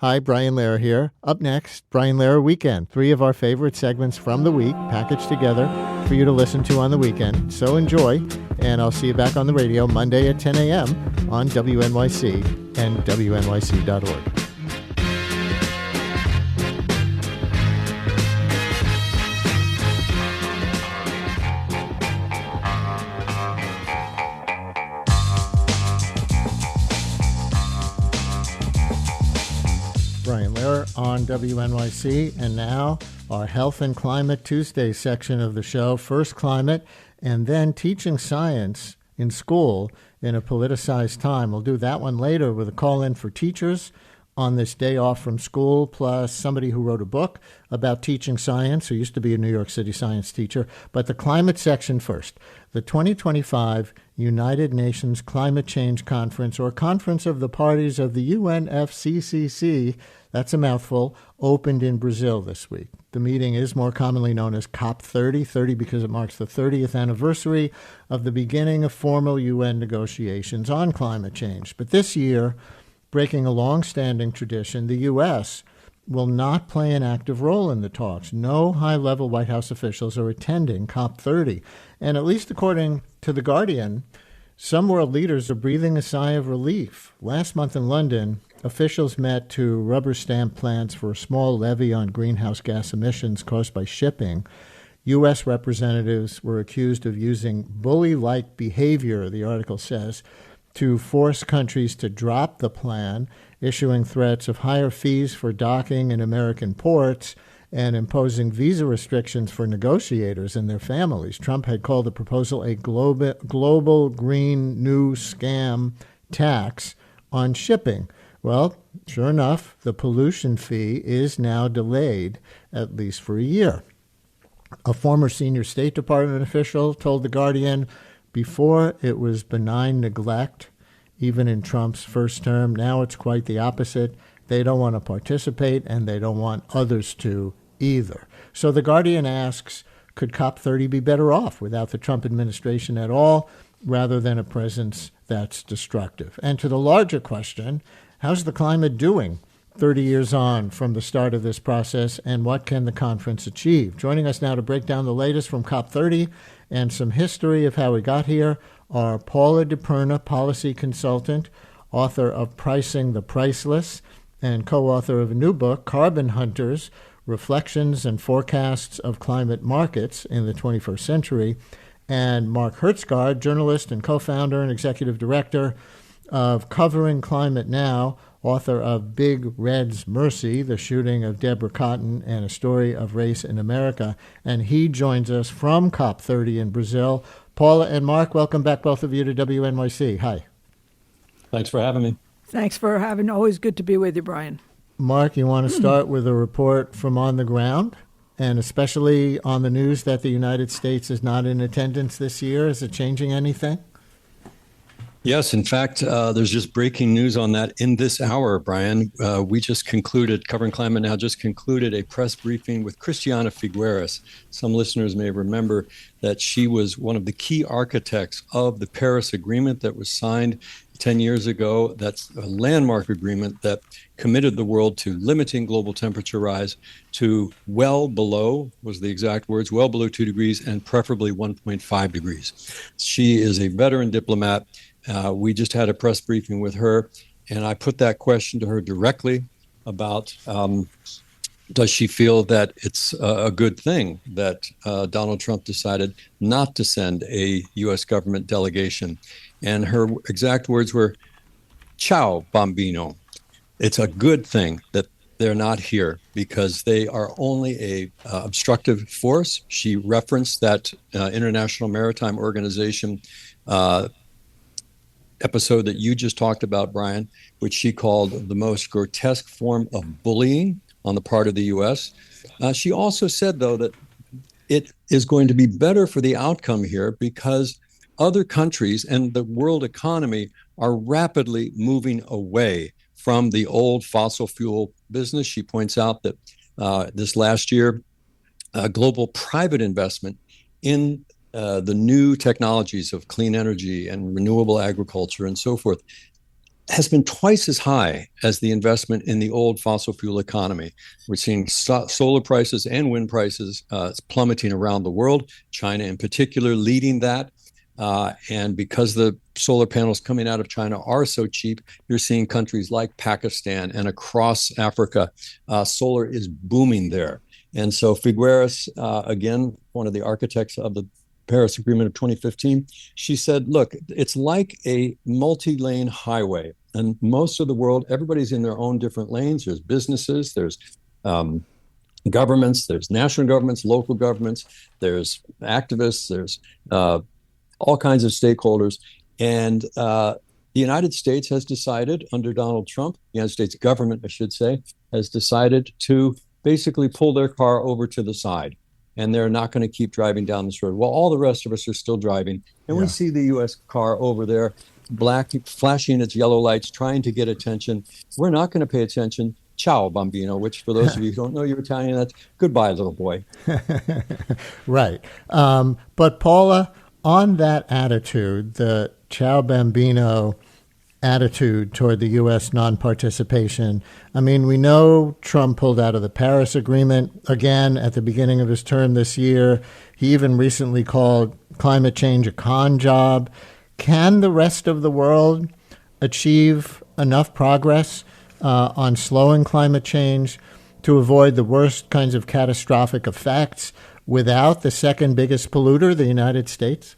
Hi, Brian Lehrer here. Up next, Brian Lehrer Weekend. 3 of our favorite segments from the week packaged together for you to listen to on the weekend. So enjoy, and I'll see you back on the radio Monday at 10 a.m. on WNYC and WNYC.org. Brian Lehrer on WNYC, and now our Health and Climate Tuesday section of the show. First climate, and then teaching science in school in a politicized time. We'll do that one later with a call-in for teachers on this day off from school, plus somebody who wrote a book about teaching science, who used to be a New York City science teacher. But the climate section first. The 2025 United Nations Climate Change Conference, or Conference of the Parties of the UNFCCC, that's a mouthful, opened in Brazil this week. The meeting is more commonly known as COP30, 30 because it marks the 30th anniversary of the beginning of formal UN negotiations on climate change. But this year, breaking a long-standing tradition, the U.S. will not play an active role in the talks. No high-level White House officials are attending COP30. And at least according to The Guardian, some world leaders are breathing a sigh of relief. Last month in London, officials met to rubber stamp plans for a small levy on greenhouse gas emissions caused by shipping. U.S. representatives were accused of using bully-like behavior, the article says, to force countries to drop the plan, issuing threats of higher fees for docking in American ports and imposing visa restrictions for negotiators and their families. Trump had called the proposal a global green new scam tax on shipping. Well, sure enough, the pollution fee is now delayed, at least for a year. A former senior State Department official told The Guardian, before it was benign neglect, even in Trump's first term. Now it's quite the opposite. They don't want to participate, and they don't want others to either. So The Guardian asks, could COP30 be better off without the Trump administration at all, rather than a presence that's destructive? And to the larger question, how's the climate doing 30 years on from the start of this process, and what can the conference achieve? Joining us now to break down the latest from COP30 and some history of how we got here are Paula DiPerna, policy consultant, author of Pricing the Priceless, and co-author of a new book, Carbon Hunters, Reflections and Forecasts of Climate Markets in the 21st Century, and Mark Hertsgaard, journalist and co-founder and executive director of Covering Climate Now, author of Big Red's Mercy, the shooting of Deborah Cotton and a story of race in America. And he joins us from COP30 in Brazil. Paula and Mark, welcome back, both of you, to WNYC. Hi. Thanks for having me. Thanks for having. Always good to be with you, Brian. Mark, you want to start with a report from on the ground, and especially on the news that the United States is not in attendance this year. Is it changing anything? Yes, in fact, there's just breaking news on that in this hour, Brian. We just concluded, Covering Climate Now just concluded a press briefing with Christiana Figueres. Some listeners may remember that she was one of the key architects of the Paris Agreement that was signed 10 years ago. That's a landmark agreement that committed the world to limiting global temperature rise to well below, was the exact words, well below 2 degrees and preferably 1.5 degrees. She is a veteran diplomat. We just had a press briefing with her, and I put that question to her directly about does she feel that it's a good thing that Donald Trump decided not to send a U.S. government delegation. And her exact words were, "Ciao, bambino." It's a good thing that they're not here because they are only a obstructive force. She referenced that International Maritime Organization episode that you just talked about, Brian, which she called the most grotesque form of bullying on the part of the U.S. She also said, though, that it is going to be better for the outcome here because other countries and the world economy are rapidly moving away from the old fossil fuel business. She points out that this last year, global private investment in the new technologies of clean energy and renewable agriculture and so forth has been twice as high as the investment in the old fossil fuel economy. We're seeing solar prices and wind prices plummeting around the world, China in particular leading that. And because the solar panels coming out of China are so cheap, you're seeing countries like Pakistan and across Africa, solar is booming there. And so Figueres, again, one of the architects of the Paris Agreement of 2015, she said, look, it's like a multi-lane highway. And most of the world, everybody's in their own different lanes. There's businesses, there's governments, there's national governments, local governments, there's activists, there's all kinds of stakeholders. And the United States has decided, under Donald Trump, the United States government, I should say, has decided to basically pull their car over to the side. And they're not going to keep driving down this road. Well, all the rest of us are still driving. And we see the U.S. car over there, black, flashing its yellow lights, trying to get attention. We're not going to pay attention. Ciao, bambino, which for those of you who don't know your Italian, that's goodbye, little boy. Right. But Paula, on that attitude, the ciao, bambino attitude toward the U.S. non-participation. I mean, we know Trump pulled out of the Paris Agreement again at the beginning of his term this year. He even recently called climate change a con job. Can the rest of the world achieve enough progress on slowing climate change to avoid the worst kinds of catastrophic effects without the second biggest polluter, the United States?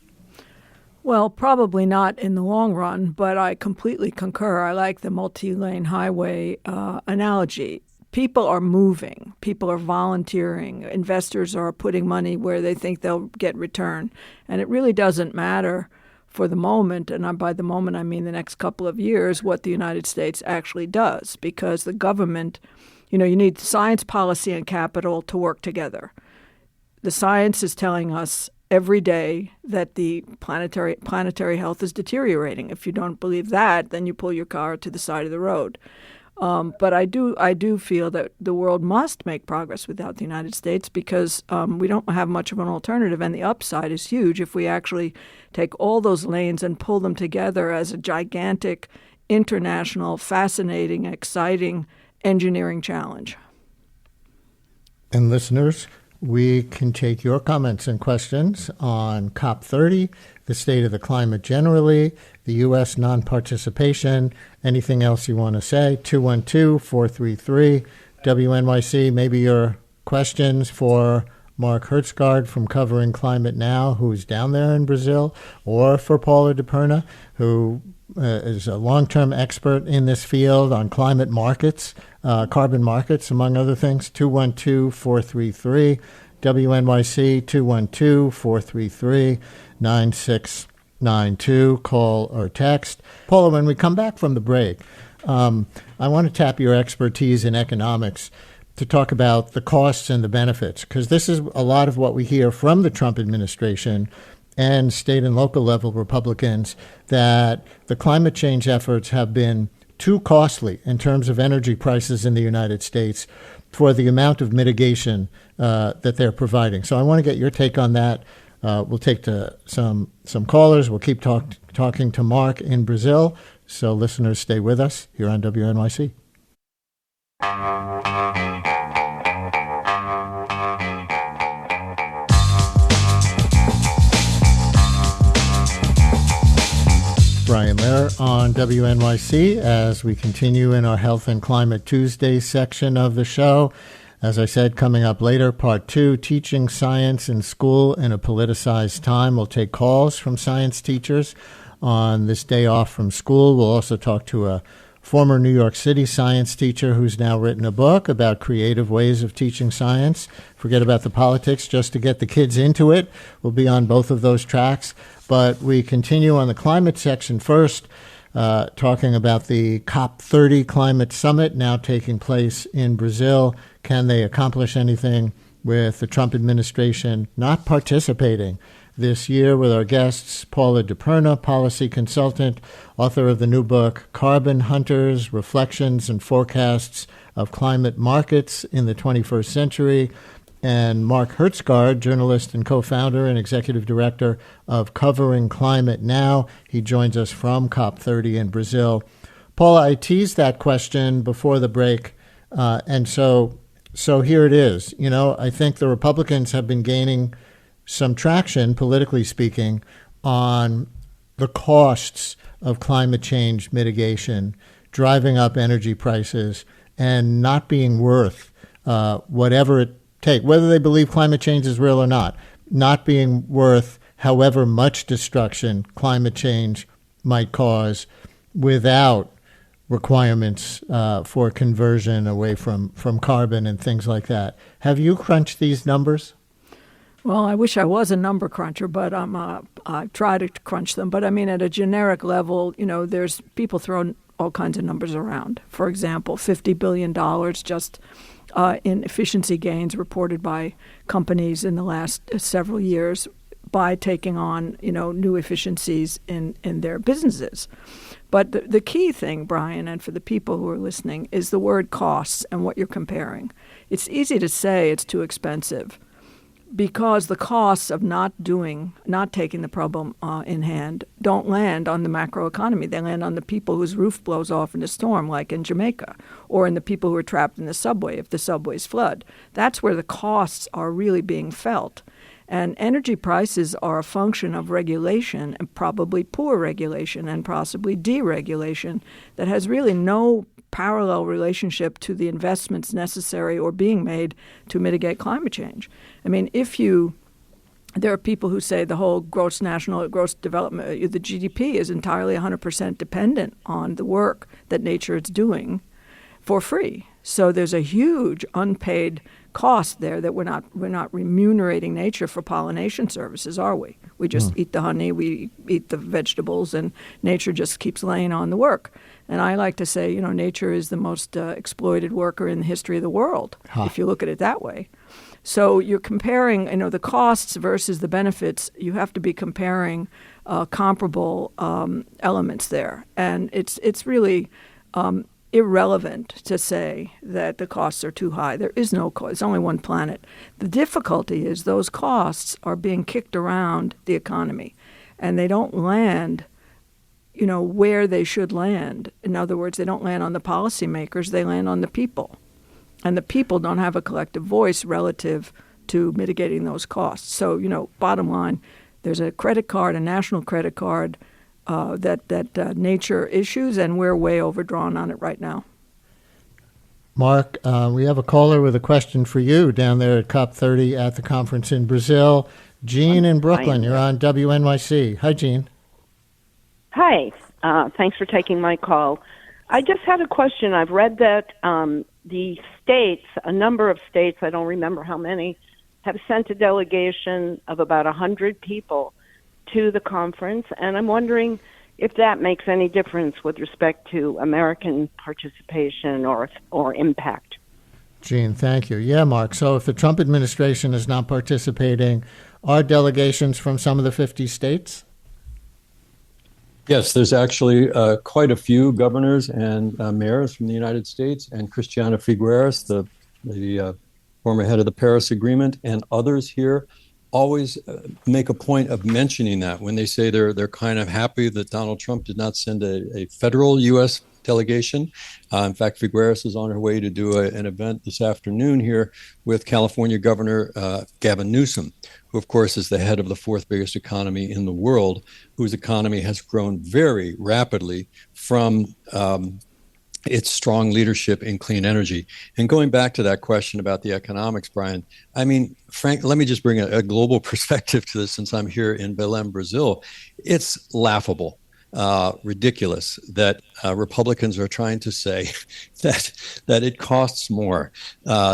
Well, probably not in the long run, but I completely concur. I like the multi-lane highway analogy. People are moving. People are volunteering. Investors are putting money where they think they'll get return. And it really doesn't matter for the moment, and by the moment I mean the next couple of years, what the United States actually does, because the government, you need science, policy, and capital to work together. The science is telling us every day that the planetary health is deteriorating. If you don't believe that, then you pull your car to the side of the road. But I do feel that the world must make progress without the United States because we don't have much of an alternative, and the upside is huge if we actually take all those lanes and pull them together as a gigantic, international, fascinating, exciting engineering challenge. And listeners, we can take your comments and questions on COP30, the state of the climate generally, the U.S. non-participation, anything else you want to say, 212-433-WNYC. Maybe your questions for Mark Hertsgaard from Covering Climate Now, who's down there in Brazil, or for Paula DiPerna, who is a long-term expert in this field on climate markets, carbon markets, among other things. 212-433-WNYC, 212-433-9692. Call or text. Paula, when we come back from the break, I want to tap your expertise in economics to talk about the costs and the benefits, because this is a lot of what we hear from the Trump administration and state and local level Republicans, that the climate change efforts have been too costly in terms of energy prices in the United States for the amount of mitigation that they're providing. So I want to get your take on that. We'll take some callers. We'll keep talking to Mark in Brazil. So listeners, stay with us here on WNYC. Brian Lehrer on WNYC as we continue in our Health and Climate Tuesday section of the show. As I said, coming up later, part 2, teaching science in school in a politicized time. We'll take calls from science teachers on this day off from school. We'll also talk to a former New York City science teacher who's now written a book about creative ways of teaching science. Forget about the politics, just to get the kids into it. We'll be on both of those tracks. But we continue on the climate section first, talking about the COP30 climate summit now taking place in Brazil. Can they accomplish anything with the Trump administration not participating this year? With our guests, Paula DiPerna, policy consultant, author of the new book, Carbon Hunters, Reflections and Forecasts of Climate Markets in the 21st Century, and Mark Hertsgaard, journalist and co-founder and executive director of Covering Climate Now. He joins us from COP30 in Brazil. Paula, I teased that question before the break, and so here it is. You know, I think the Republicans have been gaining some traction, politically speaking, on the costs of climate change mitigation, driving up energy prices, and not being worth whatever it takes, whether they believe climate change is real or not being worth however much destruction climate change might cause without requirements for conversion away from carbon and things like that. Have you crunched these numbers? Well, I wish I was a number cruncher, but I try to crunch them. But I mean, at a generic level, you know, there's people throwing all kinds of numbers around. For example, $50 billion just in efficiency gains reported by companies in the last several years by taking on, you know, new efficiencies in their businesses. But the key thing, Brian, and for the people who are listening, is the word costs and what you're comparing. It's easy to say it's too expensive because the costs of not taking the problem in hand don't land on the macroeconomy. They land on the people whose roof blows off in a storm, like in Jamaica, or in the people who are trapped in the subway if the subways flood. That's where the costs are really being felt. And energy prices are a function of regulation, and probably poor regulation and possibly deregulation that has really no parallel relationship to the investments necessary or being made to mitigate climate change. I mean, there are people who say the whole gross development, the GDP is entirely 100% dependent on the work that nature is doing for free. So there's a huge unpaid cost there that we're not remunerating nature for pollination services, are we? We just eat the honey, we eat the vegetables, and nature just keeps laying on the work. And I like to say, you know, nature is the most exploited worker in the history of the world, if you look at it that way. So you're comparing, you know, the costs versus the benefits. You have to be comparing comparable elements there, and it's really irrelevant to say that the costs are too high. There is no cost. It's only one planet. The difficulty is those costs are being kicked around the economy, and they don't land, you know, where they should land. In other words, they don't land on the policymakers. They land on the people. And the people don't have a collective voice relative to mitigating those costs. So, you know, bottom line, there's a credit card, a national credit card, that nature issues, and we're way overdrawn on it right now. Mark, we have a caller with a question for you down there at COP30 at the conference in Brazil. Jean in Brooklyn, you're on WNYC. Hi, Jean. Hi. Thanks for taking my call. I just had a question. I've read that the states, a number of states, I don't remember how many, have sent a delegation of about 100 people to the conference, and I'm wondering if that makes any difference with respect to American participation or impact. Jean, thank you. Yeah, Mark. So if the Trump administration is not participating, are delegations from some of the 50 states? Yes, there's actually quite a few governors and mayors from the United States, and Christiana Figueres, the former head of the Paris Agreement, and others here always make a point of mentioning that when they say they're kind of happy that Donald Trump did not send a federal U.S. delegation. In fact, Figueres is on her way to do an event this afternoon here with California Governor Gavin Newsom, who, of course, is the head of the fourth biggest economy in the world, whose economy has grown very rapidly from its strong leadership in clean energy. And going back to that question about the economics, Brian, I mean, Frank, let me just bring a global perspective to this since I'm here in Belém, Brazil. It's laughable, ridiculous that Republicans are trying to say that it costs more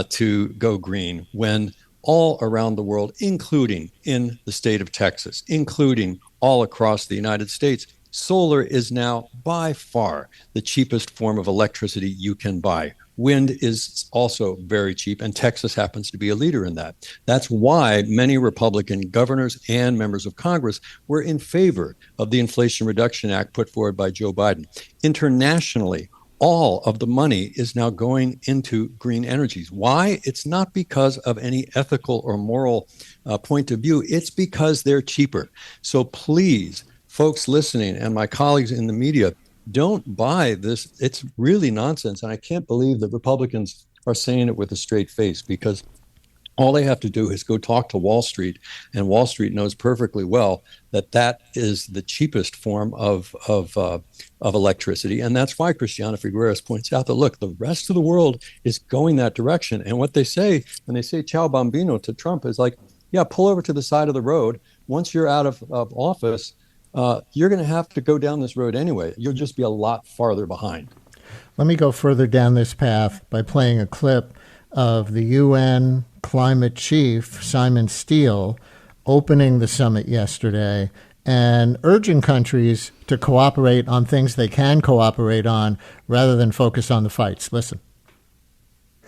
to go green when all around the world, including in the state of Texas, including all across the United States, solar is now by far the cheapest form of electricity you can buy. Wind is also very cheap, and Texas happens to be a leader in that. That's why many Republican governors and members of Congress were in favor of the Inflation Reduction Act put forward by Joe Biden. Internationally, all of the money is now going into green energies. Why? It's not because of any ethical or moral point of view. It's because they're cheaper. So please, folks listening and my colleagues in the media, don't buy this. It's really nonsense. And I can't believe that Republicans are saying it with a straight face, because all they have to do is go talk to Wall Street, and Wall Street knows perfectly well that that is the cheapest form of electricity, and that's why Christiana Figueres points out that, look, the rest of the world is going that direction. And what they say when they say "Ciao Bambino" to Trump is like, yeah, pull over to the side of the road. Once you're out of office, you're going to have to go down this road anyway. You'll just be a lot farther behind. Let me go further down this path by playing a clip of the UN climate chief, Simon Steele, opening the summit yesterday and urging countries to cooperate on things they can cooperate on rather than focus on the fights. Listen.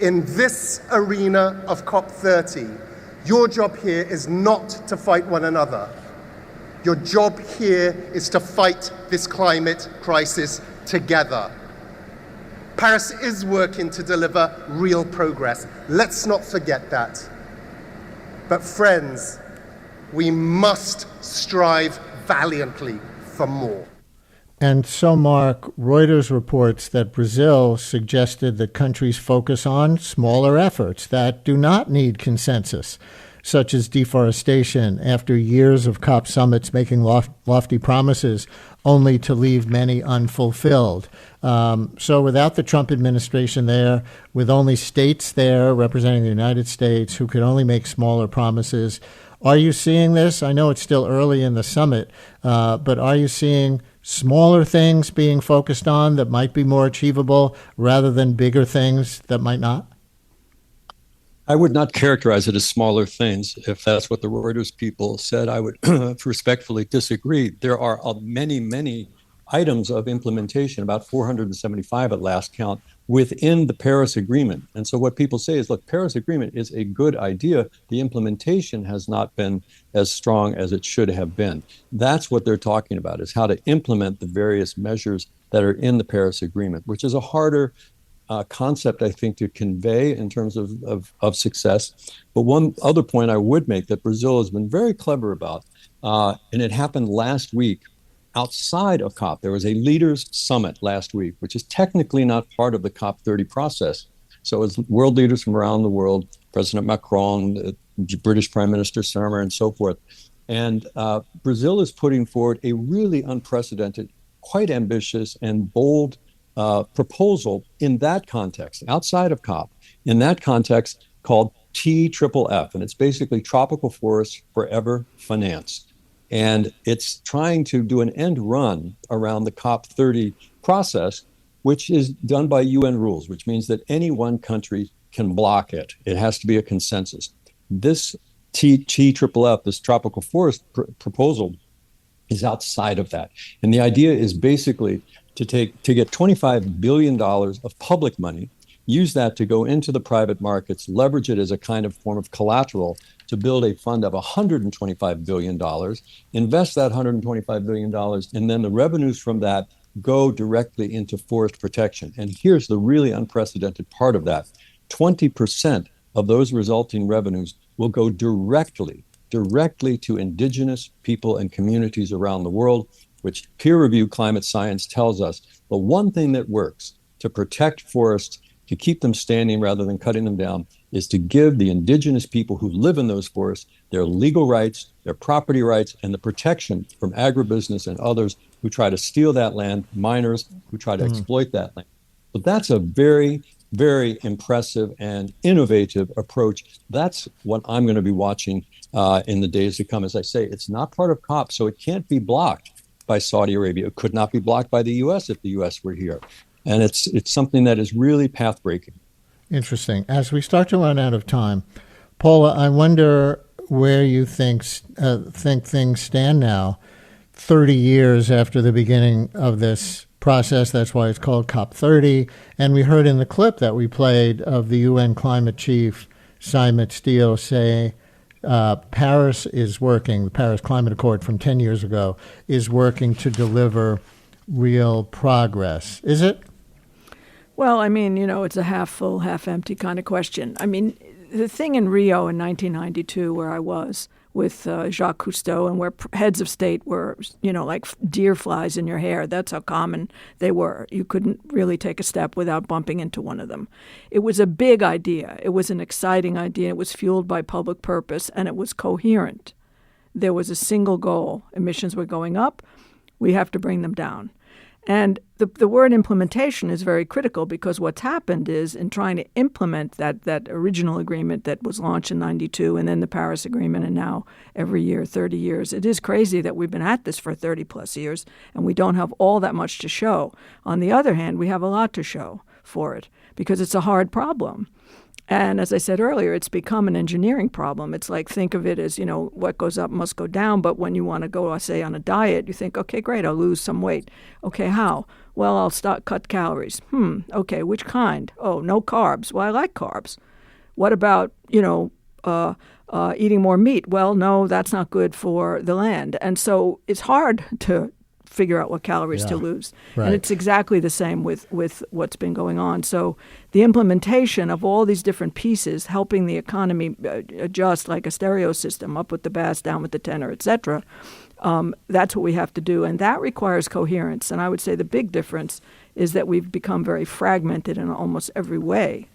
In this arena of COP30, your job here is not to fight one another. Your job here is to fight this climate crisis together. Paris is working to deliver real progress. Let's not forget that. But friends, we must strive valiantly for more. And so, Mark, Reuters reports that Brazil suggested that countries focus on smaller efforts that do not need consensus, such as deforestation, after years of COP summits making lofty promises only to leave many unfulfilled. So without the Trump administration there, with only states there representing the United States who could only make smaller promises, are you seeing this? I know it's still early in the summit, but are you seeing smaller things being focused on that might be more achievable rather than bigger things that might not? I would not characterize it as smaller things. If that's what the Reuters people said, I would respectfully disagree. There are many, many items of implementation, about 475 at last count, within the Paris Agreement. And so what people say is, look, Paris Agreement is a good idea. The implementation has not been as strong as it should have been. That's what they're talking about, is how to implement the various measures that are in the Paris Agreement, which is a harder concept, I think, to convey in terms of success. But one other point I would make that Brazil has been very clever about, and it happened last week outside of COP. There was a leaders summit last week, which is technically not part of the COP30 process. So it's world leaders from around the world, President Macron, British Prime Minister Summer, and so forth. And Brazil is putting forward a really unprecedented, quite ambitious and bold proposal in that context, outside of COP, in that context called TFFF, and it's basically Tropical Forests Forever Finance. And it's trying to do an end run around the COP30 process, which is done by UN rules, which means that any one country can block it. It has to be a consensus. This TFFF, this Tropical Forest proposal, is outside of that. And the idea is basically to get $25 billion of public money, use that to go into the private markets, leverage it as a kind of form of collateral to build a fund of $125 billion, invest that $125 billion, and then the revenues from that go directly into forest protection. And here's the really unprecedented part of that. 20% of those resulting revenues will go directly to indigenous people and communities around the world, which peer-reviewed climate science tells us the one thing that works to protect forests, to keep them standing rather than cutting them down, is to give the indigenous people who live in those forests their legal rights, their property rights, and the protection from agribusiness and others who try to steal that land, miners who try to exploit that land. But that's a very, very impressive and innovative approach. That's what I'm going to be watching in the days to come. As I say, it's not part of COP, so it can't be blocked by Saudi Arabia. It could not be blocked by the U.S. if the U.S. were here. And it's something that is really path-breaking. Interesting. As we start to run out of time, Paula, I wonder where you think things stand now, 30 years after the beginning of this process. That's why it's called COP30. And we heard in the clip that we played of the UN climate chief, Simon Steele, say Paris is working, the Paris Climate Accord from 10 years ago, is working to deliver real progress. Is it? Well, I mean, it's a half full, half empty kind of question. I mean, the thing in Rio in 1992 where I was Jacques Cousteau, and where heads of state were, like deer flies in your hair. That's how common they were. You couldn't really take a step without bumping into one of them. It was a big idea. It was an exciting idea. It was fueled by public purpose, and it was coherent. There was a single goal. Emissions were going up. We have to bring them down. And the word implementation is very critical, because what's happened is, in trying to implement that original agreement that was launched in 92, and then the Paris Agreement, and now every year, 30 years, it is crazy that we've been at this for 30 plus years, and we don't have all that much to show. On the other hand, we have a lot to show for it, because it's a hard problem. And as I said earlier, it's become an engineering problem. It's like, think of it as, what goes up must go down. But when you want to go, say, on a diet, you think, okay, great, I'll lose some weight. Okay, how? Well, I'll cut calories. Okay, which kind? Oh, no carbs. Well, I like carbs. What about, eating more meat? Well, no, that's not good for the land. And so it's hard to figure out what calories to lose. Right. And it's exactly the same with what's been going on. So the implementation of all these different pieces, helping the economy adjust like a stereo system, up with the bass, down with the tenor, et cetera, that's what we have to do. And that requires coherence. And I would say the big difference is that we've become very fragmented in almost every way.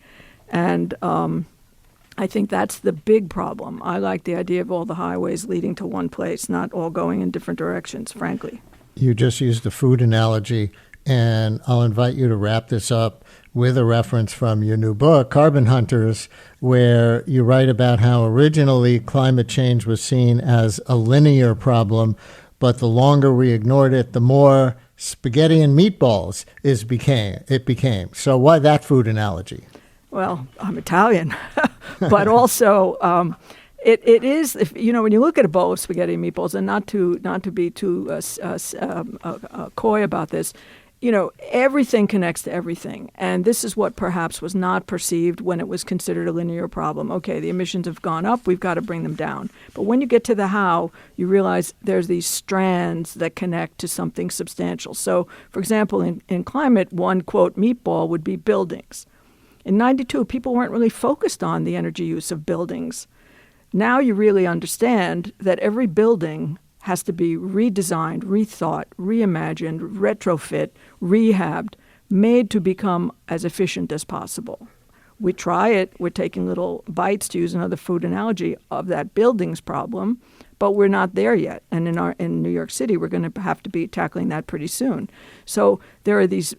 And I think that's the big problem. I like the idea of all the highways leading to one place, not all going in different directions, frankly. You just used the food analogy, and I'll invite you to wrap this up with a reference from your new book, Carbon Hunters, where you write about how originally climate change was seen as a linear problem, but the longer we ignored it, the more spaghetti and meatballs it became. So why that food analogy? Well, I'm Italian, but also It is, when you look at a bowl of spaghetti and meatballs, and not to be too coy about this, everything connects to everything. And this is what perhaps was not perceived when it was considered a linear problem. Okay, the emissions have gone up, we've got to bring them down. But when you get to the how, you realize there's these strands that connect to something substantial. So, for example, in climate, one, quote, meatball would be buildings. In 92, people weren't really focused on the energy use of buildings. Now you really understand that every building has to be redesigned, rethought, reimagined, retrofit, rehabbed, made to become as efficient as possible. We try it. We're taking little bites, to use another food analogy, of that buildings problem, but we're not there yet. And in New York City, we're going to have to be tackling that pretty soon. So there are these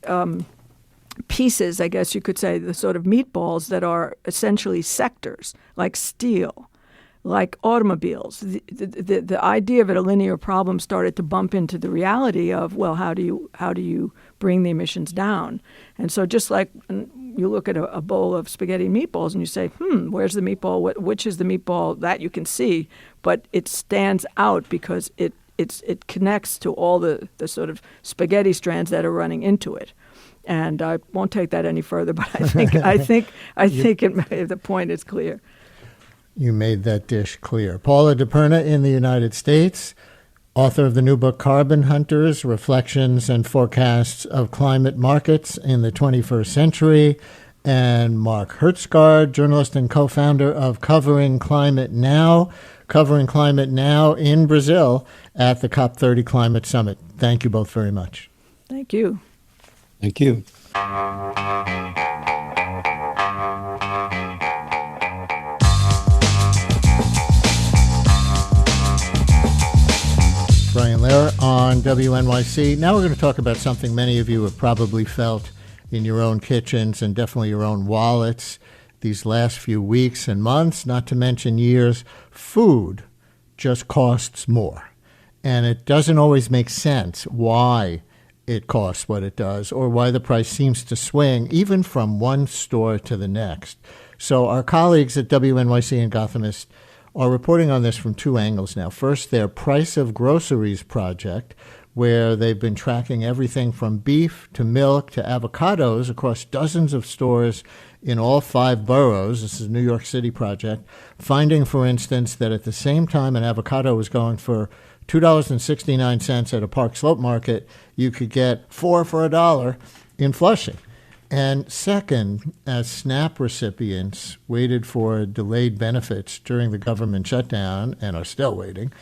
pieces, I guess you could say, the sort of meatballs that are essentially sectors, like steel, like automobiles. The idea of it, a linear problem, started to bump into the reality of, well, how do you bring the emissions down? And so just like you look at a bowl of spaghetti and meatballs and you say, where's the meatball? Which is the meatball? That you can see, but it stands out because it connects to all the sort of spaghetti strands that are running into it. And I won't take that any further, but I think the point is clear. You made that dish clear. Paula DePerna in the United States, author of the new book, Carbon Hunters, Reflections and Forecasts of Climate Markets in the 21st Century, and Mark Hertsgaard, journalist and co-founder of Covering Climate Now in Brazil at the COP30 Climate Summit. Thank you both very much. Thank you. Thank you. Brian Lehrer on WNYC. Now we're going to talk about something many of you have probably felt in your own kitchens and definitely your own wallets these last few weeks and months, not to mention years. Food just costs more. And it doesn't always make sense why it costs what it does or why the price seems to swing even from one store to the next. So our colleagues at WNYC and Gothamist are reporting on this from two angles now. First, their Price of Groceries project, where they've been tracking everything from beef to milk to avocados across dozens of stores in all 5 boroughs. This is a New York City project, finding, for instance, that at the same time an avocado was going for $2.69 at a Park Slope market, you could get 4 for $1 in Flushing. And second, as SNAP recipients waited for delayed benefits during the government shutdown and are still waiting,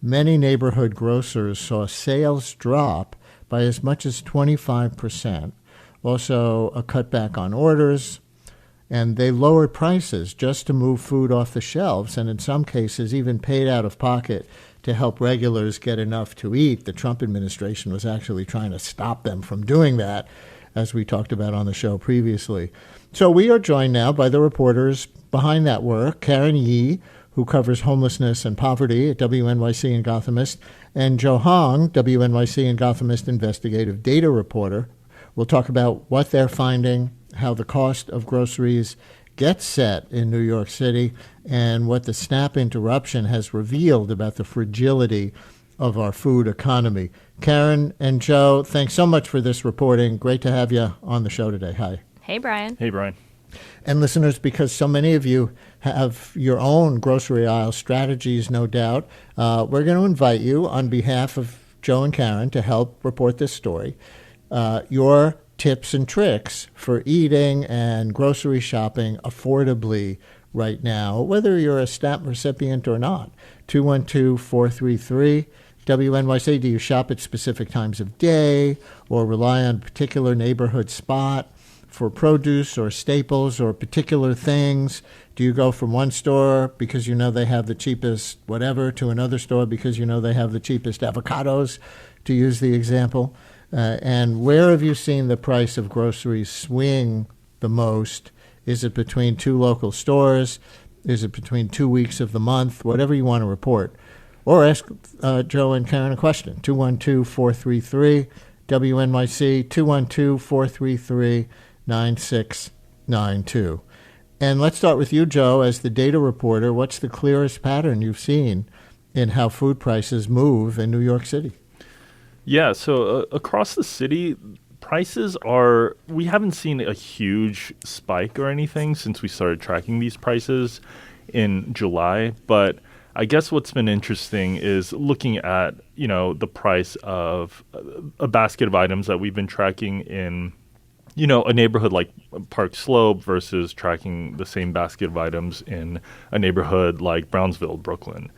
many neighborhood grocers saw sales drop by as much as 25%. Also, a cutback on orders, and they lowered prices just to move food off the shelves, and in some cases even paid out of pocket to help regulars get enough to eat. The Trump administration was actually trying to stop them from doing that, as we talked about on the show previously. So we are joined now by the reporters behind that work, Karen Yee, who covers homelessness and poverty at WNYC and Gothamist, and Joe Hong, WNYC and Gothamist investigative data reporter. We'll talk about what they're finding, how the cost of groceries gets set in New York City, and what the SNAP interruption has revealed about the fragility of our food economy. Karen and Joe, thanks so much for this reporting. Great to have you on the show today. Hi. Hey, Brian. Hey, Brian. And listeners, because so many of you have your own grocery aisle strategies, no doubt, we're going to invite you on behalf of Joe and Karen to help report this story. Your tips and tricks for eating and grocery shopping affordably right now, whether you're a SNAP recipient or not. 212-433 WNYC. Do you shop at specific times of day or rely on a particular neighborhood spot for produce or staples or particular things? Do you go from one store because you know they have the cheapest whatever to another store because you know they have the cheapest avocados, to use the example? And where have you seen the price of groceries swing the most? Is it between two local stores? Is it between 2 weeks of the month? Whatever you want to report. Or ask Joe and Karen a question. 212-433 WNYC, 212-433-9692. And let's start with you, Joe, as the data reporter. What's the clearest pattern you've seen in how food prices move in New York City? Yeah, so across the city, we haven't seen a huge spike or anything since we started tracking these prices in July. But I guess what's been interesting is looking at, the price of a basket of items that we've been tracking in, a neighborhood like Park Slope versus tracking the same basket of items in a neighborhood like Brownsville, Brooklyn.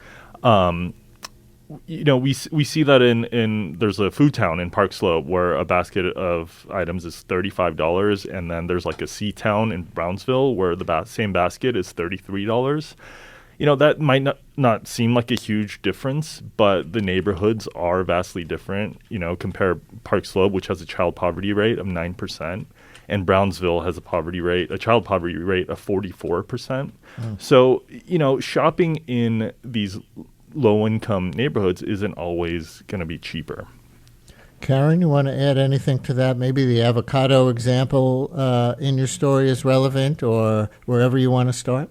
We see that in there's a food town in Park Slope where a basket of items is $35, and then there's like a C town in Brownsville where the same basket is $33. That might not seem like a huge difference, but the neighborhoods are vastly different. Compare Park Slope, which has a child poverty rate of 9%, and Brownsville has a child poverty rate of 44%. So, shopping in these low-income neighborhoods isn't always going to be cheaper. Karen, you want to add anything to that? Maybe the avocado example in your story is relevant, or wherever you want to start?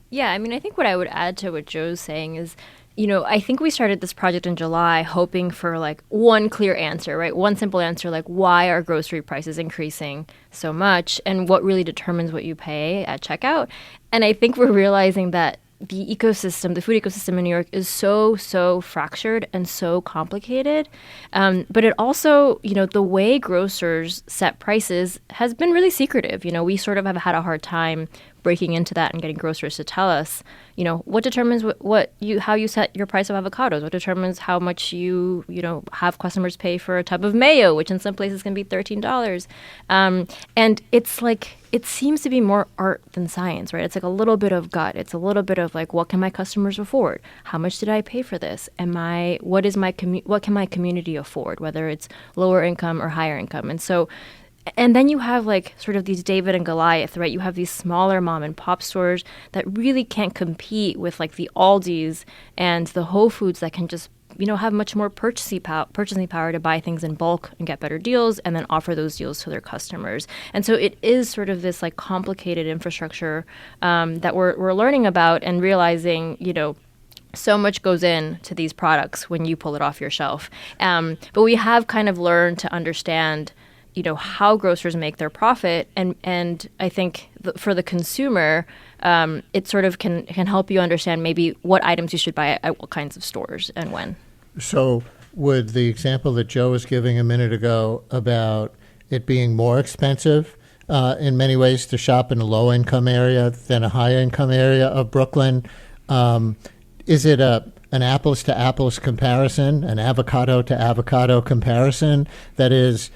Yeah, I think what I would add to what Joe's saying is, I think we started this project in July hoping for one clear answer, right? One simple answer, why are grocery prices increasing so much and what really determines what you pay at checkout. And I think we're realizing that the food ecosystem in New York is so fractured and so complicated. But it also, the way grocers set prices has been really secretive. We sort of have had a hard time breaking into that and getting grocers to tell us, what determines how you set your price of avocados, what determines how much you have customers pay for a tub of mayo, which in some places can be $13. And it's it seems to be more art than science, right? It's a little bit of gut. It's a little bit of what can my customers afford? How much did I pay for this? What can my community afford, whether it's lower income or higher income? And then you have sort of these David and Goliath, right? You have these smaller mom and pop stores that really can't compete with the Aldis and the Whole Foods that can just have much more purchasing power to buy things in bulk and get better deals and then offer those deals to their customers. And so it is sort of this complicated infrastructure that we're learning about and realizing, so much goes into these products when you pull it off your shelf. But we have kind of learned to understand how grocers make their profit. And I think for the consumer, it sort of can help you understand maybe what items you should buy at what kinds of stores and when. So would the example that Joe was giving a minute ago about it being more expensive in many ways to shop in a low-income area than a high-income area of Brooklyn. Is it an apples-to-apples comparison, an avocado-to-avocado comparison? That is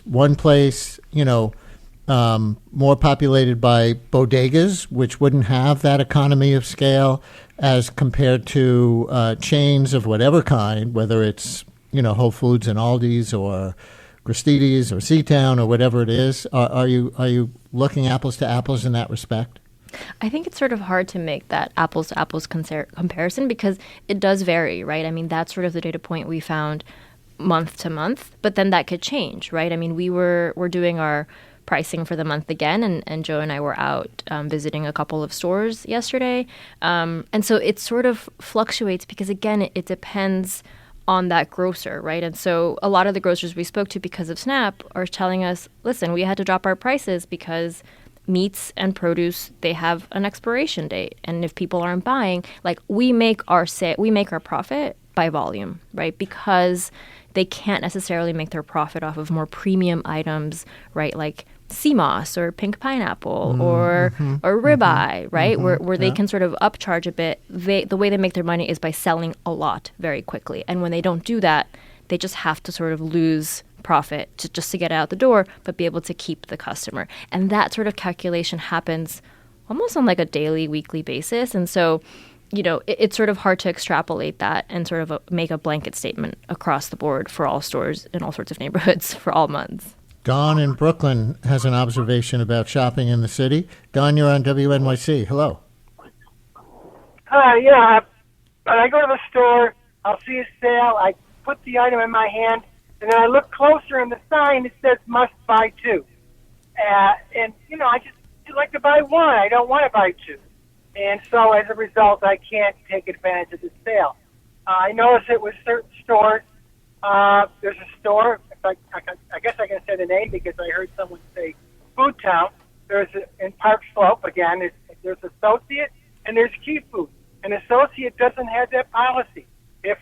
one place, more populated by bodegas, which wouldn't have that economy of scale, as compared to chains of whatever kind, whether it's Whole Foods and Aldi's or Gristedes or Seatown or whatever it is. Are you looking apples to apples in that respect? I think it's sort of hard to make that apples to apples comparison because it does vary, right? I mean, that's sort of the data point we found month to month, but then that could change, right? I mean, we're doing our pricing for the month again, and Joe and I were out visiting a couple of stores yesterday. And so it sort of fluctuates because, again, it depends on that grocer, right? And so a lot of the grocers we spoke to because of SNAP are telling us, listen, we had to drop our prices because meats and produce, they have an expiration date. And if people aren't buying, like we make our profit by volume, right? Because they can't necessarily make their profit off of more premium items, right? Like sea moss or pink pineapple or ribeye, right? Where they can sort of upcharge a bit. The way they make their money is by selling a lot very quickly. And when they don't do that, they just have to sort of lose profit just to get it out the door, but be able to keep the customer. And that sort of calculation happens almost on like a daily, weekly basis. And so, it's sort of hard to extrapolate that and sort of make a blanket statement across the board for all stores in all sorts of neighborhoods for all months. Don in Brooklyn has an observation about shopping in the city. Don, you're on WNYC. Hello. Hi, yeah. When I go to the store, I'll see a sale. I put the item in my hand, and then I look closer, and the sign, it says must buy two. And I just like to buy one. I don't want to buy two. And so as a result, I can't take advantage of the sale. I noticed it with certain stores. There's a store, I guess I can say the name because I heard someone say Food Town. In Park Slope, again, there's Associate and there's Key Food. And Associate doesn't have that policy. If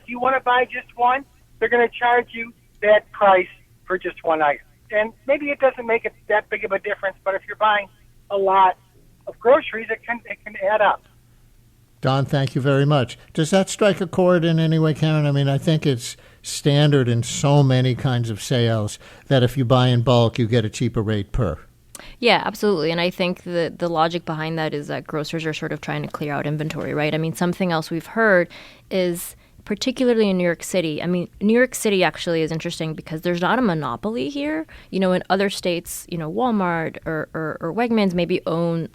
you want to buy just one, they're going to charge you that price for just one item. And maybe it doesn't make it that big of a difference, but if you're buying a lot of groceries, it can add up. Don, thank you very much. Does that strike a chord in any way, Karen? I mean, I think it's standard in so many kinds of sales that if you buy in bulk, you get a cheaper rate per. Yeah, absolutely. And I think the logic behind that is that grocers are sort of trying to clear out inventory, right? I mean, something else we've heard is, particularly in New York City. I mean, New York City actually is interesting because there's not a monopoly here. In other states, Walmart or Wegmans maybe own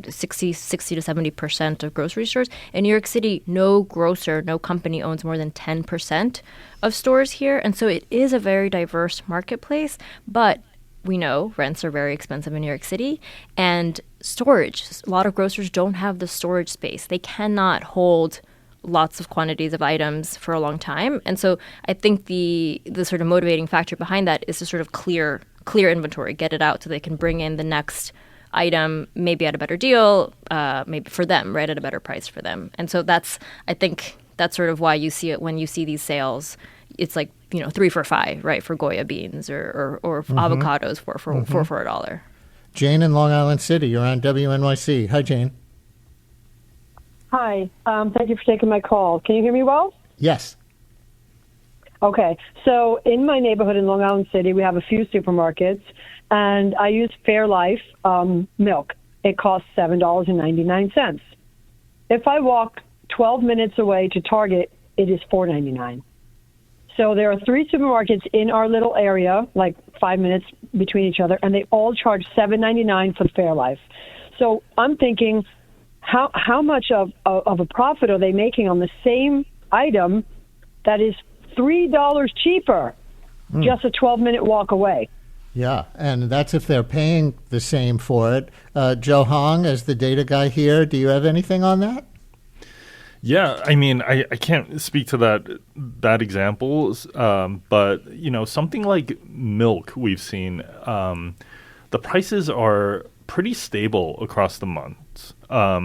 60 to 70% of grocery stores. In New York City, no grocer, no company owns more than 10% of stores here. And so it is a very diverse marketplace. But we know rents are very expensive in New York City. And storage, a lot of grocers don't have the storage space. They cannot hold lots of quantities of items for a long time. And so I think the sort of motivating factor behind that is to sort of clear inventory, get it out so they can bring in the next item, maybe at a better deal, maybe for them, right, at a better price for them. And so I think that's sort of why you see it when you see these sales. It's like, 3 for $5, right, for Goya beans or avocados for $1. Jane in Long Island City, you're on WNYC. Hi, Jane. Hi. Thank you for taking my call. Can you hear me well? Yes. Okay. So in my neighborhood in Long Island City, we have a few supermarkets, and I use Fairlife milk. It costs $7.99. If I walk 12 minutes away to Target, it is $4.99. So there are 3 supermarkets in our little area, like 5 minutes between each other, and they all charge $7.99 for the Fairlife. So I'm thinking, how much of a profit are they making on the same item that is $3 cheaper, just a 12-minute walk away? Yeah, and that's if they're paying the same for it. Joe Hong, as the data guy here, do you have anything on that? Yeah, I mean, I can't speak to that example, but something like milk we've seen, the prices are pretty stable across the months. I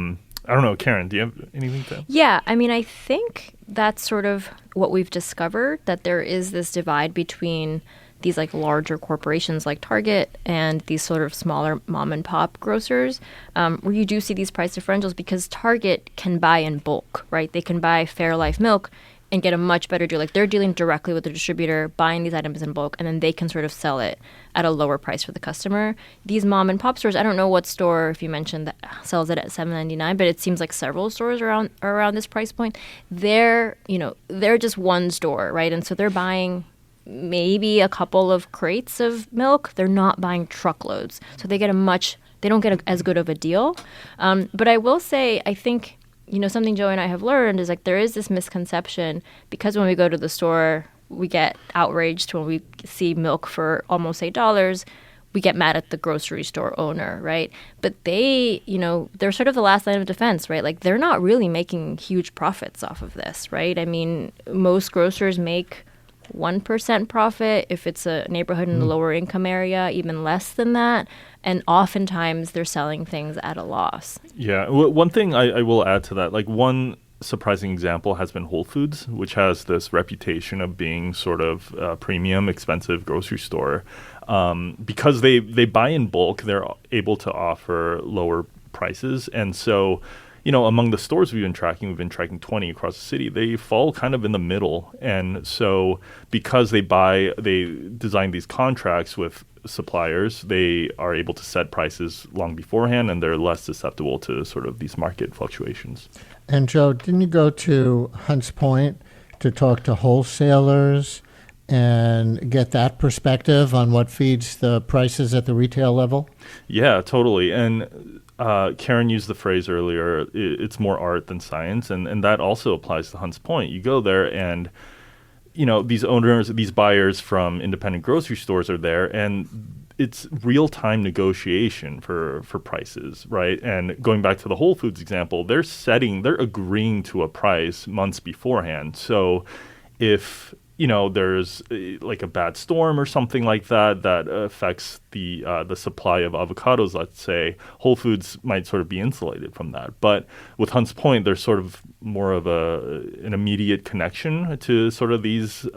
don't know, Karen, do you have anything to add? Yeah, I mean, I think that's sort of what we've discovered, that there is this divide between these like larger corporations like Target and these sort of smaller mom and pop grocers, where you do see these price differentials because Target can buy in bulk, right? They can buy Fairlife milk and get a much better deal. Like they're dealing directly with the distributor, buying these items in bulk, and then they can sort of sell it at a lower price for the customer. These mom and pop stores, I don't know what store, if you mentioned, that sells it at $7.99, but it seems like several stores are around this price point. They're just one store, right? And so they're buying maybe a couple of crates of milk. They're not buying truckloads. So they don't get as good of a deal. But I will say, I think, something Joe and I have learned is like there is this misconception because when we go to the store, we get outraged when we see milk for almost $8. We get mad at the grocery store owner, right? But they're sort of the last line of defense, right? Like they're not really making huge profits off of this, right? I mean, most grocers make 1% profit if it's a neighborhood in a lower income area, even less than that. And oftentimes they're selling things at a loss. Yeah. One thing I will add to that, like one surprising example has been Whole Foods, which has this reputation of being sort of a premium, expensive grocery store. Because they buy in bulk, they're able to offer lower prices. And so, among the stores we've been tracking 20 across the city, they fall kind of in the middle. And so because they design these contracts with suppliers, they are able to set prices long beforehand, and they're less susceptible to sort of these market fluctuations. And Joe, didn't you go to Hunts Point to talk to wholesalers and get that perspective on what feeds the prices at the retail level? Yeah, totally. And Karen used the phrase earlier, it's more art than science, and that also applies to Hunts Point. You go there and these owners, these buyers from independent grocery stores are there, and it's real-time negotiation for prices, right? And going back to the Whole Foods example, they're agreeing to a price months beforehand. So if there's like a bad storm or something like that affects the supply of avocados, let's say, Whole Foods might sort of be insulated from that. But with Hunts Point, there's sort of more of an immediate connection to sort of these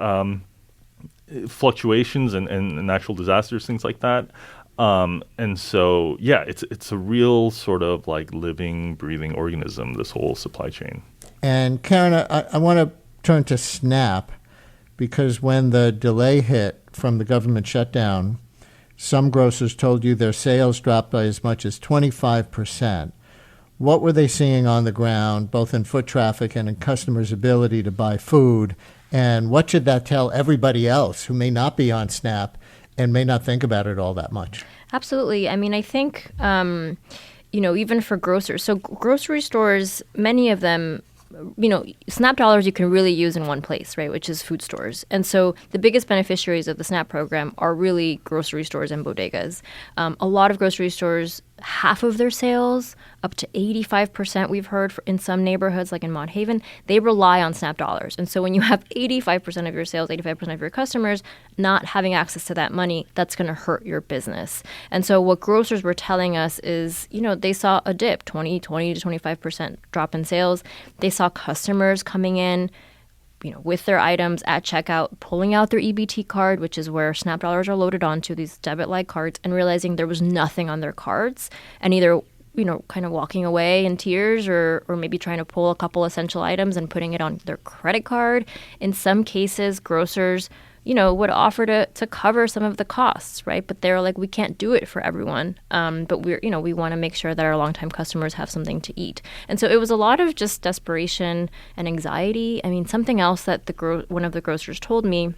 fluctuations and natural disasters, things like that. And so, yeah, it's a real sort of like living, breathing organism, this whole supply chain. And Karen, I want to turn to SNAP, because when the delay hit from the government shutdown, some grocers told you their sales dropped by as much as 25%. What were they seeing on the ground, both in foot traffic and in customers' ability to buy food? And what should that tell everybody else who may not be on SNAP and may not think about it all that much? Absolutely. I mean, I think, even for grocers, so grocery stores, many of them, SNAP dollars you can really use in one place, right, which is food stores. And so the biggest beneficiaries of the SNAP program are really grocery stores and bodegas. A lot of grocery stores, half of their sales, up to 85%, we've heard in some neighborhoods like in Mont Haven, they rely on SNAP dollars. And so when you have 85% of your sales, 85% of your customers not having access to that money, that's going to hurt your business. And so what grocers were telling us is, they saw a dip, 20 to 25% drop in sales. They saw customers coming in, with their items at checkout, pulling out their EBT card, which is where SNAP dollars are loaded onto, these debit-like cards, and realizing there was nothing on their cards, and either, kind of walking away in tears or maybe trying to pull a couple essential items and putting it on their credit card. In some cases, grocers, would offer to cover some of the costs, right? But they're like, we can't do it for everyone. But we want to make sure that our longtime customers have something to eat. And so it was a lot of just desperation and anxiety. I mean, something else that one of the grocers told me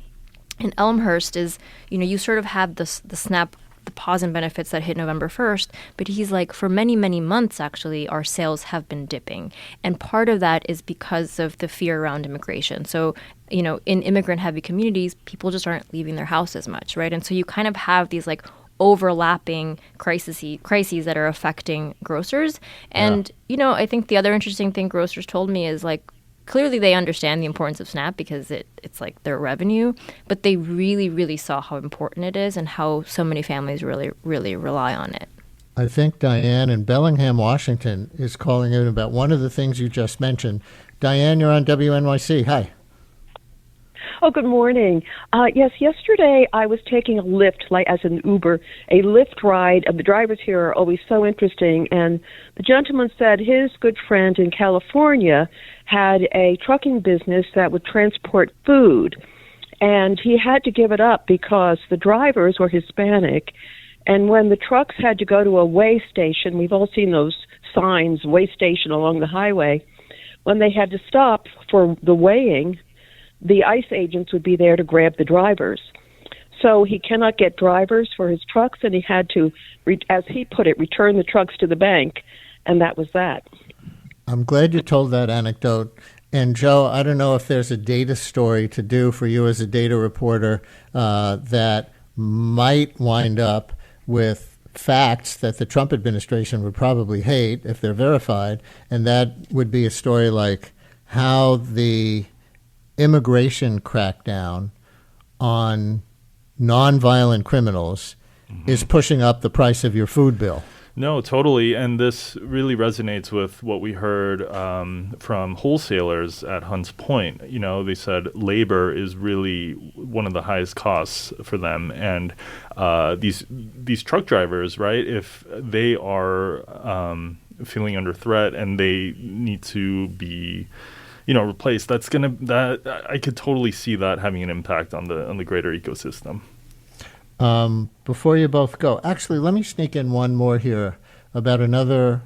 in Elmhurst is, you sort of have the SNAP, the pause in benefits that hit November 1st, but he's like, for many, many months, actually, our sales have been dipping. And part of that is because of the fear around immigration. So, in immigrant-heavy communities, people just aren't leaving their house as much, right? And so you kind of have these, like, overlapping crises that are affecting grocers. And, I think the other interesting thing grocers told me is, like, clearly they understand the importance of SNAP because it's like their revenue, but they really, really saw how important it is and how so many families really, really rely on it. I think Diane in Bellingham, Washington, is calling in about one of the things you just mentioned. Diane, you're on WNYC. Hi. Oh, good morning. Yes, yesterday I was taking a Lyft, like as an Uber, a Lyft ride. The drivers here are always so interesting. And the gentleman said his good friend in California had a trucking business that would transport food. And he had to give it up because the drivers were Hispanic. And when the trucks had to go to a weigh station, we've all seen those signs, weigh station along the highway, when they had to stop for the weighing, the ICE agents would be there to grab the drivers. So he cannot get drivers for his trucks, and he had to, as he put it, return the trucks to the bank, and that was that. I'm glad you told that anecdote. And Joe, I don't know if there's a data story to do for you as a data reporter that might wind up with facts that the Trump administration would probably hate if they're verified, and that would be a story like how the immigration crackdown on nonviolent criminals is pushing up the price of your food bill. No, totally. And this really resonates with what we heard from wholesalers at Hunts Point. You know, they said labor is really one of the highest costs for them. And these truck drivers, right, if they are feeling under threat and they need to be replaced, that I could totally see that having an impact on the greater ecosystem. Before you both go, actually, let me sneak in one more here about another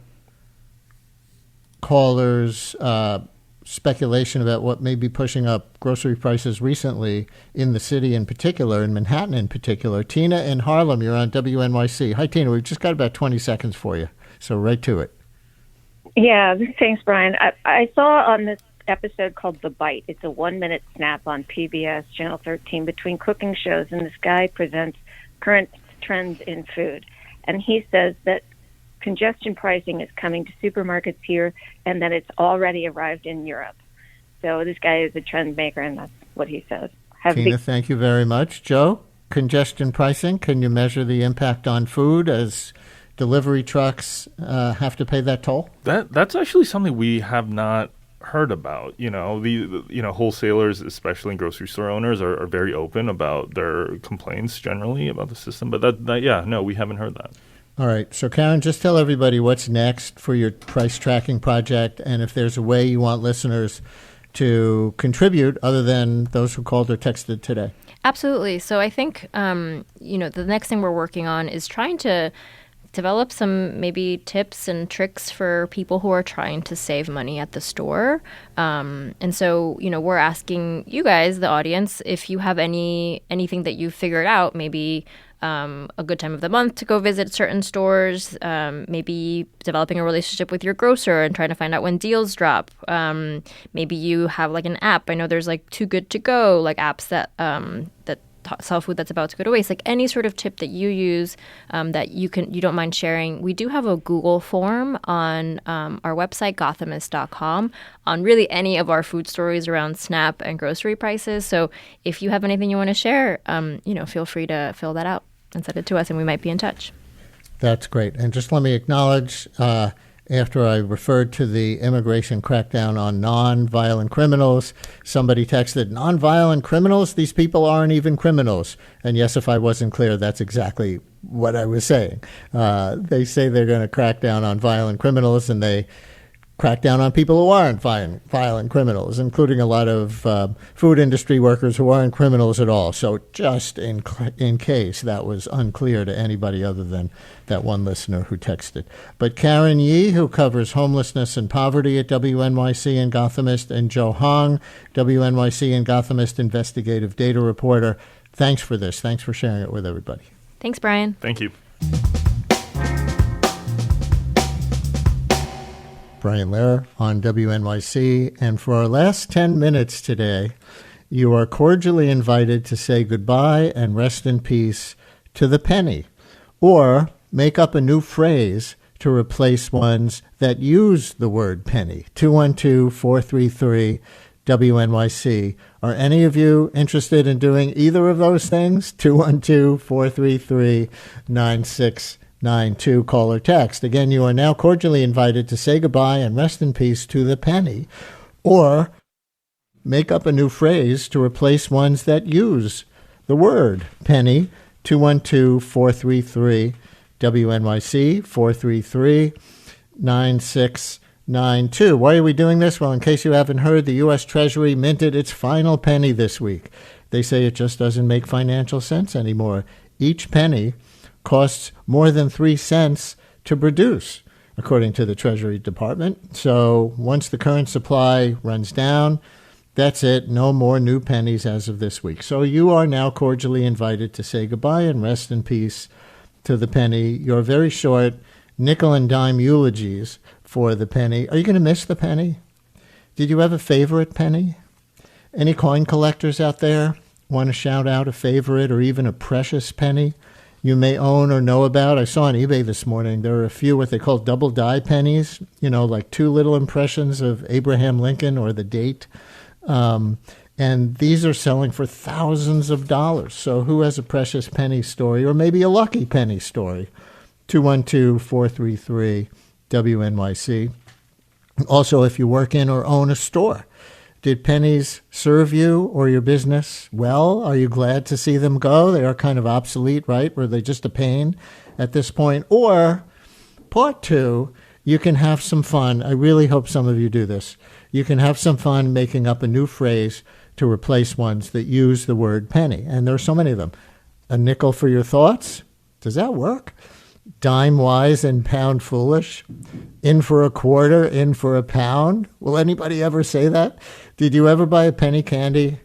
caller's speculation about what may be pushing up grocery prices recently in the city in particular, in Manhattan in particular. Tina in Harlem, you're on WNYC. Hi, Tina. We've just got about 20 seconds for you, so right to it. Yeah, thanks, Brian. I saw on this episode called The Bite. It's a 1-minute snap on PBS Channel 13 between cooking shows, and this guy presents current trends in food. And he says that congestion pricing is coming to supermarkets here and that it's already arrived in Europe. So this guy is a trend maker, and that's what he says. Tina, thank you very much. Joe, congestion pricing, can you measure the impact on food as delivery trucks have to pay that toll? That's actually something we have not heard about. Wholesalers, especially grocery store owners, are very open about their complaints generally about the system. But we haven't heard that. All right. So, Karen, just tell everybody what's next for your price tracking project, and if there's a way you want listeners to contribute other than those who called or texted today. Absolutely. So I think, the next thing we're working on is trying to develop some maybe tips and tricks for people who are trying to save money at the store. And so, we're asking you guys, the audience, if you have anything that you've figured out, maybe a good time of the month to go visit certain stores, maybe developing a relationship with your grocer and trying to find out when deals drop. Maybe you have like an app. I know there's like Too Good to Go, like apps that sell food that's about to go to waste. Like any sort of tip that you use that you don't mind sharing. We do have a Google form on our website, gothamist.com, on really any of our food stories around SNAP and grocery prices. So if you have anything you want to share, feel free to fill that out and send it to us, and we might be in touch. That's great. And just let me acknowledge, after I referred to the immigration crackdown on nonviolent criminals, somebody texted, nonviolent criminals? These people aren't even criminals. And yes, if I wasn't clear, that's exactly what I was saying. They say they're going to crack down on violent criminals, and they crack down on people who aren't violent criminals, including a lot of food industry workers who aren't criminals at all. So just in case that was unclear to anybody other than that one listener who texted. But Karen Yee, who covers homelessness and poverty at WNYC and Gothamist, and Joe Hong, WNYC and Gothamist investigative data reporter, thanks for this. Thanks for sharing it with everybody. Thanks, Brian. Thank you. Brian Lehrer on WNYC. And for our last 10 minutes today, you are cordially invited to say goodbye and rest in peace to the penny, or make up a new phrase to replace ones that use the word penny. 212-433-WNYC. Are any of you interested in doing either of those things? 212-433-9692. 92, call or text. Again, you are now cordially invited to say goodbye and rest in peace to the penny, or make up a new phrase to replace ones that use the word penny. 212-433 WNYC 433-9692. Why are we doing this? Well, in case you haven't heard, the U.S. Treasury minted its final penny this week. They say it just doesn't make financial sense anymore. Each penny costs more than 3 cents to produce, according to the Treasury Department. So once the current supply runs down, that's it. No more new pennies as of this week. So you are now cordially invited to say goodbye and rest in peace to the penny. Your very short nickel and dime eulogies for the penny. Are you going to miss the penny? Did you have a favorite penny? Any coin collectors out there want to shout out a favorite or even a precious penny you may own or know about? I saw on eBay this morning there are a few what they call double die pennies, like 2 little impressions of Abraham Lincoln or the date. And these are selling for thousands of dollars. So who has a precious penny story or maybe a lucky penny story? 212-433-WNYC. Also, if you work in or own a store, did pennies serve you or your business well? Are you glad to see them go? They are kind of obsolete, right? Were they just a pain at this point? Or, part 2, you can have some fun. I really hope some of you do this. You can have some fun making up a new phrase to replace ones that use the word penny. And there are so many of them. A nickel for your thoughts? Does that work? Dime wise and pound foolish? In for a quarter, in for a pound? Will anybody ever say that? Did you ever buy a penny candy?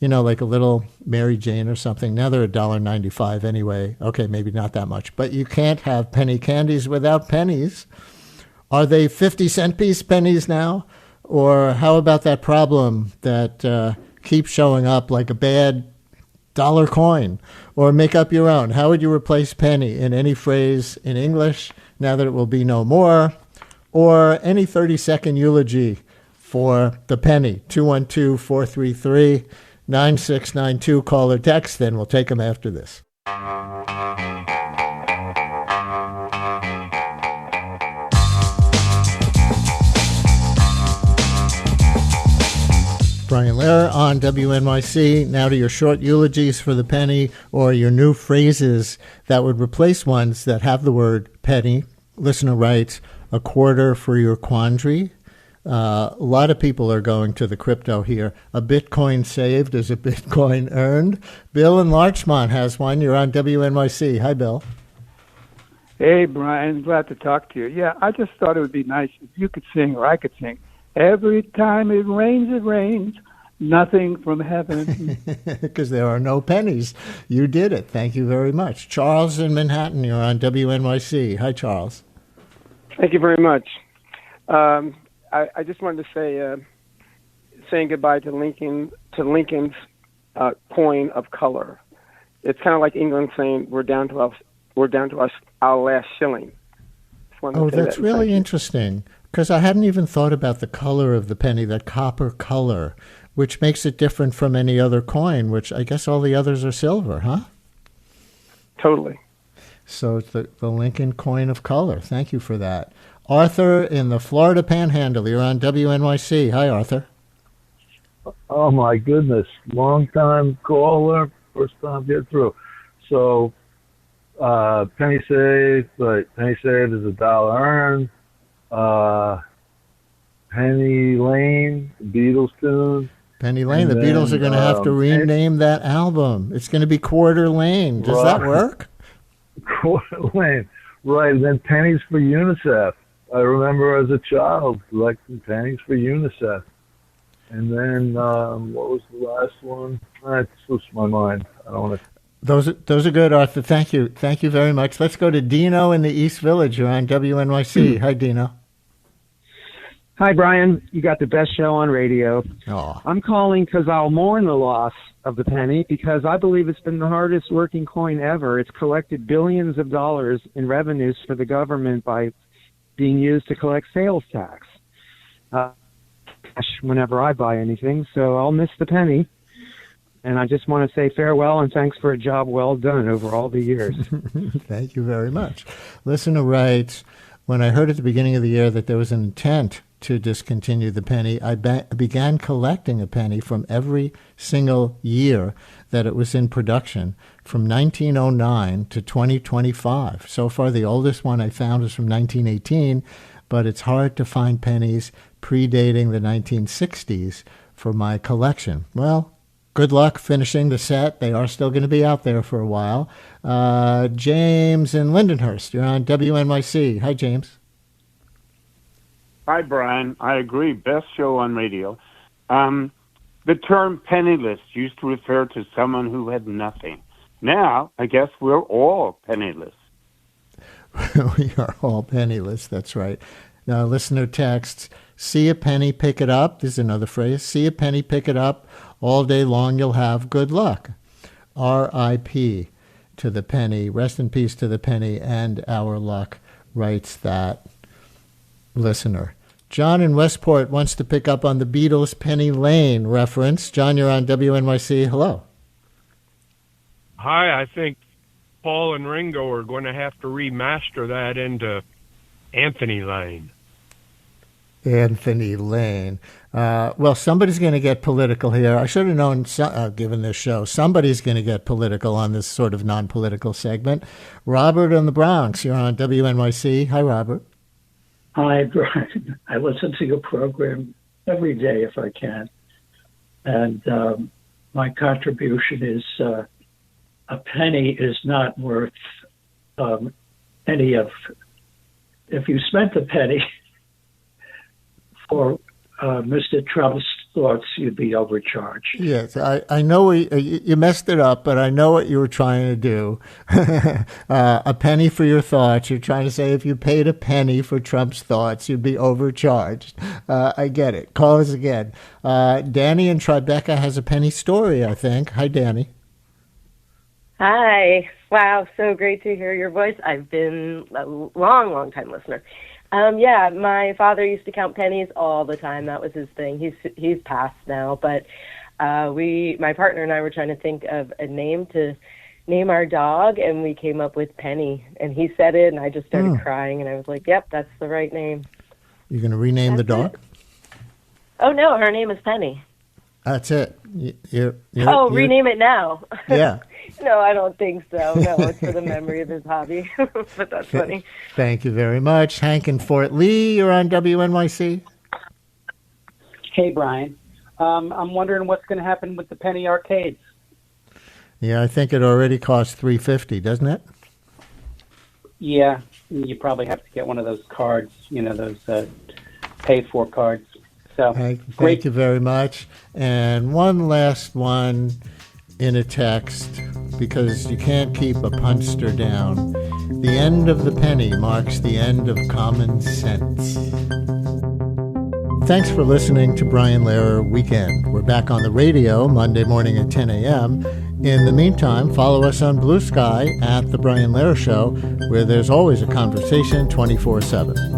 Like a little Mary Jane or something. Now they're $1.95 anyway. Okay, maybe not that much. But you can't have penny candies without pennies. Are they 50-cent piece pennies now? Or how about that problem that keeps showing up like a bad dollar coin? Or make up your own. How would you replace penny in any phrase in English now that it will be no more? Or any 30-second eulogy for the penny. 212-433-9692. Call or text, then we'll take them after this. Brian Lehrer on WNYC. Now to your short eulogies for the penny or your new phrases that would replace ones that have the word penny. Listener writes, a quarter for your quandary. A lot of people are going to the crypto here. A Bitcoin saved is a Bitcoin earned. Bill in Larchmont has one. You're on WNYC. Hi, Bill. Hey, Brian. Glad to talk to you. Yeah, I just thought it would be nice if you could sing or I could sing. Every time it rains, nothing from heaven. Because there are no pennies. You did it. Thank you very much. Charles in Manhattan, you're on WNYC. Hi, Charles. Thank you very much. I just wanted to say, saying goodbye to Lincoln's coin of color. It's kind of like England saying we're down to our last shilling. Oh, that's really interesting. Because I hadn't even thought about the color of the penny, that copper color, which makes it different from any other coin, which I guess all the others are silver, huh? Totally. So it's the Lincoln coin of color. Thank you for that. Arthur in the Florida Panhandle, you're on WNYC. Hi, Arthur. Oh, my goodness. Long time caller, first time get through. So, penny saved, but penny saved is $1 earned. Penny Lane, the Beatles tune. Penny Lane, the Beatles are going to have to rename that album. It's going to be Quarter Lane. Does that work? Quarter Lane, right. And then pennies for UNICEF. I remember as a child collecting pennies for UNICEF. And then what was the last one? It slips my mind. I don't want to. Those are good, Arthur. Thank you. Thank you very much. Let's go to Dino in the East Village. You're on WNYC. Hi, Dino. Hi, Brian. You got the best show on radio. Oh. I'm calling because I'll mourn the loss of the penny because I believe it's been the hardest working coin ever. It's collected billions of dollars in revenues for the government by being used to collect sales tax whenever I buy anything. So I'll miss the penny. And I just want to say farewell and thanks for a job well done over all the years. Thank you very much. Listener writes, when I heard at the beginning of the year that there was an intent to discontinue the penny. I began collecting a penny from every single year that it was in production from 1909 to 2025. So far, the oldest one I found is from 1918, but it's hard to find pennies predating the 1960s for my collection. Well, good luck finishing the set. They are still going to be out there for a while. James in Lindenhurst, you're on WNYC. Hi, James. Hi, Brian. I agree. Best show on radio. The term penniless used to refer to someone who had nothing. Now, I guess we're all penniless. We are all penniless. That's right. Now, listener texts, see a penny, pick it up. This is another phrase. See a penny, pick it up. All day long you'll have good luck. R.I.P. to the penny. Rest in peace to the penny and our luck, writes that listener. John in Westport wants to pick up on the Beatles' Penny Lane reference. John, you're on WNYC. Hello. Hi, I think Paul and Ringo are going to have to remaster that into Anthony Lane. Anthony Lane. Well, somebody's going to get political here. I should have known, given this show, somebody's going to get political on this sort of non-political segment. Robert in the Bronx, you're on WNYC. Hi, Robert. Hi, Brian. I listen to your program every day if I can. And my contribution is a penny is not worth any of... If you spent a penny for Mr. Trump's thoughts, you'd be overcharged. Yes, I know you messed it up, but I know what you were trying to do. A penny for your thoughts. You're trying to say if you paid a penny for Trump's thoughts, you'd be overcharged. I get it. Call us again. Danny in Tribeca has a penny story, I think. Hi, Danny. Hi. Wow, so great to hear your voice. I've been a long time listener. Yeah, my father used to count pennies all the time. That was his thing. He's passed now, but my partner and I were trying to think of a name to name our dog, and we came up with Penny. And he said it, and I just started crying, and I was like, "Yep, that's the right name." You're going to rename the dog? Oh no, her name is Penny. That's it. Rename it now. Yeah. No, I don't think so. No, it's for the memory of his hobby. But that's funny. Thank you very much. Hank in Fort Lee, you're on WNYC. Hey, Brian. I'm wondering what's going to happen with the penny arcades. Yeah, I think it already costs $3.50, doesn't it? Yeah, you probably have to get one of those cards, those pay-for cards. So, Thank you very much. And one last one in a text, because you can't keep a punster down. The end of the penny marks the end of common sense. Thanks for listening to Brian Lehrer Weekend. We're back on the radio Monday morning at 10 a.m. In the meantime, follow us on Blue Sky at The Brian Lehrer Show, where there's always a conversation 24/7.